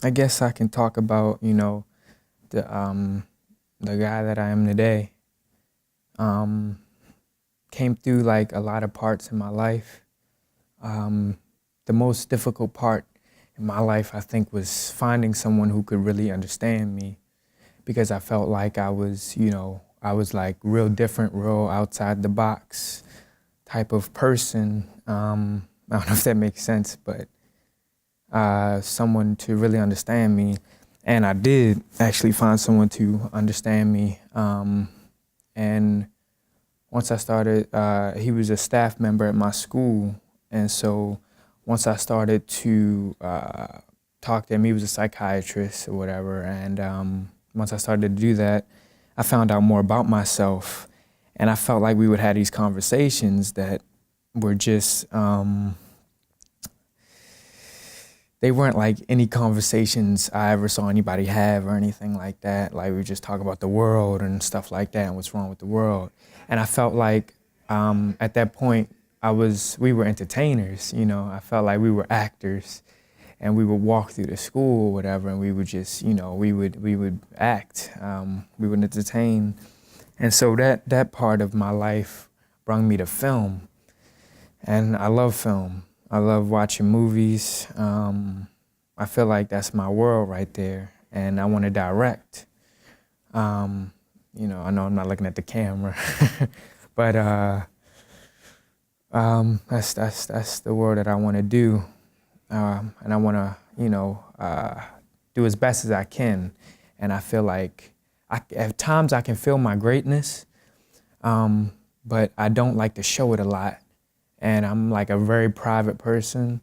I guess I can talk about, the the guy that I am today. Um, Came through like a lot of parts in my life. Um, the most difficult part in my life, I think, was finding someone who could really understand me because I felt like I was like real different, real outside the box type of person. I don't know if that makes sense, but someone to really understand me. And I did actually find someone to understand me. And once I started, he was a staff member at my school. And so once I started to talk to him, he was a psychiatrist or whatever. And once I started to do that, I found out more about myself. And I felt like we would have these conversations that were just, they weren't like any conversations I ever saw anybody have or anything like that. Like we would just talk about the world and stuff like that and what's wrong with the world. And I felt like at that point we were entertainers, I felt like we were actors and we would walk through the school or whatever and we would just, we would act, we would entertain. And so that part of my life brought me to film. And I love film. I love watching movies. I feel like that's my world right there, and I want to direct. I know I'm not looking at the camera, but that's the world that I want to do, and I want to do as best as I can. And I feel like at times I can feel my greatness, but I don't like to show it a lot. And I'm like a very private person.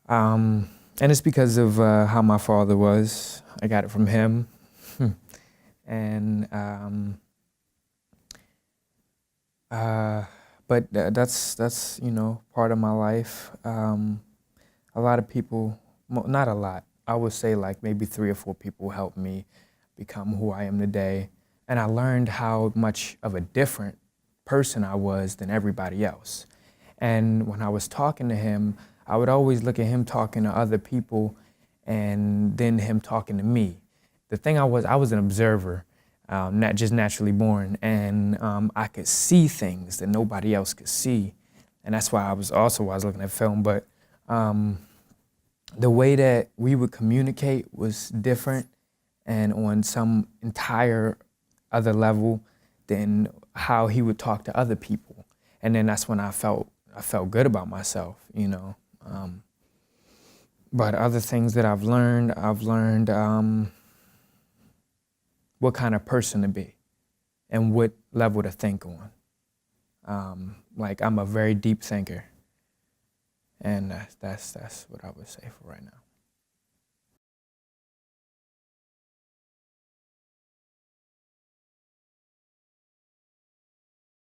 And it's because of how my father was. I got it from him. and but that's part of my life. A lot of people, not a lot. I would say like maybe 3 or 4 people helped me become who I am today. And I learned how much of a different person I was than everybody else. And when I was talking to him, I would always look at him talking to other people and then him talking to me. The thing I was an observer, not just naturally born, and I could see things that nobody else could see. And that's why I was looking at film, but the way that we would communicate was different and on some entire other level than how he would talk to other people. And then that's when I felt good about myself, But other things that I've learned what kind of person to be and what level to think on. Like I'm a very deep thinker, and that's what I would say for right now.